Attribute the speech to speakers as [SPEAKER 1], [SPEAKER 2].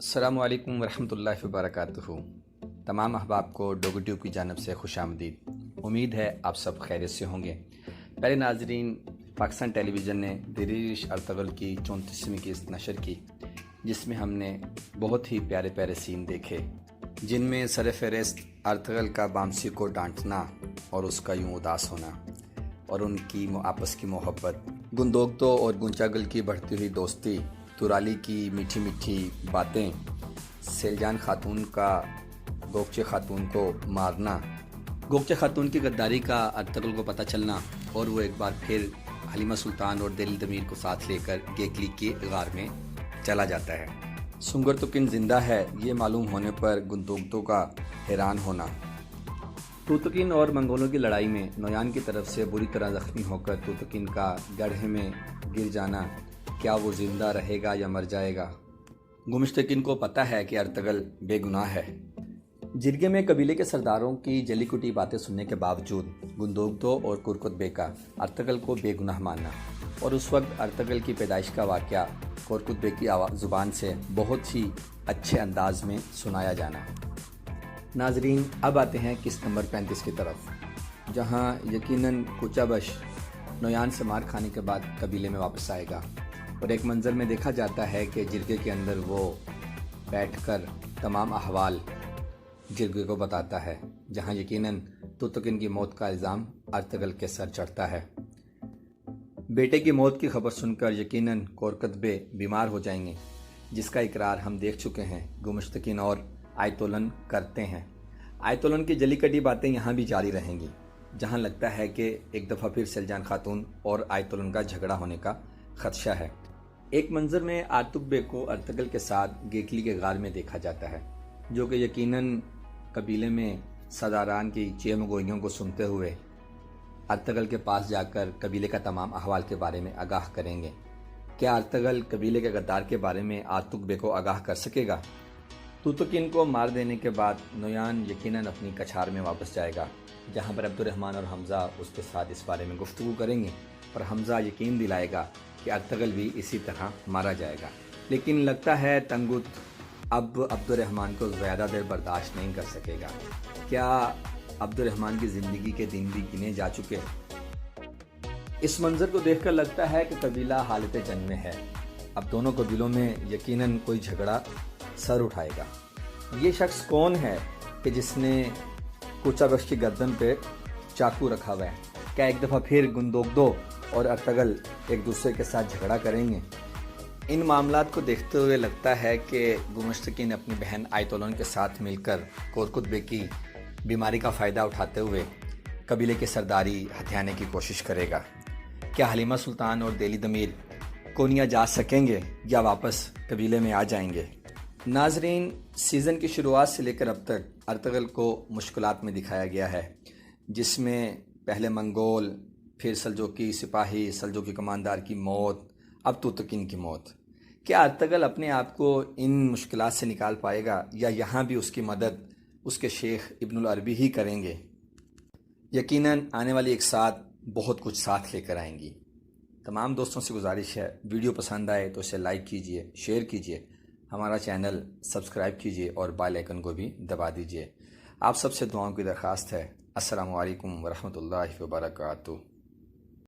[SPEAKER 1] السلام علیکم ورحمۃ اللہ وبرکاتہ۔ تمام احباب کو ڈوگو کی جانب سے خوش آمدید۔ امید ہے آپ سب خیریت سے ہوں گے۔ پہلے ناظرین، پاکستان ٹیلی ویژن نے دریش ارتغرل کی 34ویں قسط نشر کی، جس میں ہم نے بہت ہی پیارے پیارے سین دیکھے، جن میں سر فہرست ارتغرل کا بامسی کو ڈانٹنا اور اس کا یوں اداس ہونا، اور ان کی آپس کی محبت، گندوگتو اور گنچاگل کی بڑھتی ہوئی دوستی، تورالی کی میٹھی میٹھی باتیں، سیلجان خاتون کا گوگچے خاتون کو مارنا، گوگچے خاتون کی غداری کا ارتغرل کو پتہ چلنا، اور وہ ایک بار پھر حلیمہ سلطان اور دل دمیر کو ساتھ لے کر گیکلی کے غار میں چلا جاتا ہے۔ سنگر توکن زندہ ہے، یہ معلوم ہونے پر گندوگتو کا حیران ہونا۔ توتکن اور منگولوں کی لڑائی میں نویان کی طرف سے بری طرح زخمی ہو کر توتکن کا گڑھے میں گر جانا، کیا وہ زندہ رہے گا یا مر جائے گا؟ گمشتکن کو پتہ ہے کہ ارتغرل بے گناہ ہے۔ جرگے میں قبیلے کے سرداروں کی جلی کٹی باتیں سننے کے باوجود گندوگتو اور کرکت بے کا ارتغرل کو بے گناہ ماننا، اور اس وقت ارتغرل کی پیدائش کا واقعہ کرکت بے کی زبان سے بہت ہی اچھے انداز میں سنایا جانا۔ ناظرین، اب آتے ہیں قسط نمبر 35 کی طرف، جہاں یقیناً کوچہ بش نویان سے مار کھانے کے بعد قبیلے میں واپس آئے گا، اور ایک منظر میں دیکھا جاتا ہے کہ جرگے کے اندر وہ بیٹھ کر تمام احوال جرگے کو بتاتا ہے، جہاں یقیناً توتکن کی موت کا الزام ارتغرل کے سر چڑھتا ہے۔ بیٹے کی موت کی خبر سن کر یقیناً کرکت بے بیمار ہو جائیں گے، جس کا اقرار ہم دیکھ چکے ہیں، گمشتکن اور آیتولن کرتے ہیں۔ آیتولن کی جلی کٹی باتیں یہاں بھی جاری رہیں گی، جہاں لگتا ہے کہ ایک دفعہ پھر سیلجان خاتون اور آیتولن کا جھگڑا ہونے کا خدشہ ہے۔ ایک منظر میں آرتگ بے کو ارتغرل کے ساتھ گیکلی کے غار میں دیکھا جاتا ہے، جو کہ یقیناً قبیلے میں سرداران کی چیم گوئیوں کو سنتے ہوئے ارتغرل کے پاس جا کر قبیلے کا تمام احوال کے بارے میں آگاہ کریں گے۔ کیا ارتغرل قبیلے کے غدار کے بارے میں آرتگ بے کو آگاہ کر سکے گا؟ توتکن کو مار دینے کے بعد نویان یقیناً اپنی کچھار میں واپس جائے گا، جہاں پر عبدالرحمن اور حمزہ اس کے ساتھ اس بارے میں گفتگو کریں گے، اور حمزہ یقین دلائے گا کہ ارتغرل بھی اسی طرح مارا جائے گا۔ لیکن لگتا ہے تنگت اب عبدالرحمن کو زیادہ دیر برداشت نہیں کر سکے گا۔ کیا عبدالرحمن کی زندگی کے دن بھی گنے جا چکے؟ اس منظر کو دیکھ کر لگتا ہے کہ قبیلہ حالت جنگ میں ہے۔ اب دونوں قبیلوں میں یقیناً کوئی جھگڑا سر اٹھائے گا۔ یہ شخص کون ہے کہ جس نے کوچہ بش کی گردن پہ چاقو رکھا ہوا ہے؟ کیا ایک دفعہ پھر گندوگتو اور ارتغرل ایک دوسرے کے ساتھ جھگڑا کریں گے؟ ان معاملات کو دیکھتے ہوئے لگتا ہے کہ گمشتکن اپنی بہن آیتولن کے ساتھ مل کر کرکت بے کی بیماری کا فائدہ اٹھاتے ہوئے قبیلے کی سرداری ہتھیانے کی کوشش کرے گا۔ کیا حلیمہ سلطان اور دلی دمیر کونیا جا سکیں گے یا واپس قبیلے میں آ جائیں گے؟ ناظرین، سیزن کی شروعات سے لے کر اب تک ارتغرل کو مشکلات میں دکھایا گیا ہے، جس میں پہلے منگول، پھر سلجوقی سپاہی، سلجوقی کماندار کی موت، اب توتکن کی موت۔ کیا ارتغرل اپنے آپ کو ان مشکلات سے نکال پائے گا، یا یہاں بھی اس کی مدد اس کے شیخ ابن العربی ہی کریں گے؟ یقیناً آنے والی ایک ساتھ بہت کچھ ساتھ لے کر آئیں گی۔ تمام دوستوں سے گزارش ہے، ویڈیو پسند آئے تو اسے لائک کیجئے، شیئر کیجئے، ہمارا چینل سبسکرائب کیجئے اور بیل آئیکن کو بھی دبا دیجئے۔ آپ سب سے دعاؤں کی درخواست ہے۔ السلام علیکم ورحمۃ اللہ وبرکاتہ۔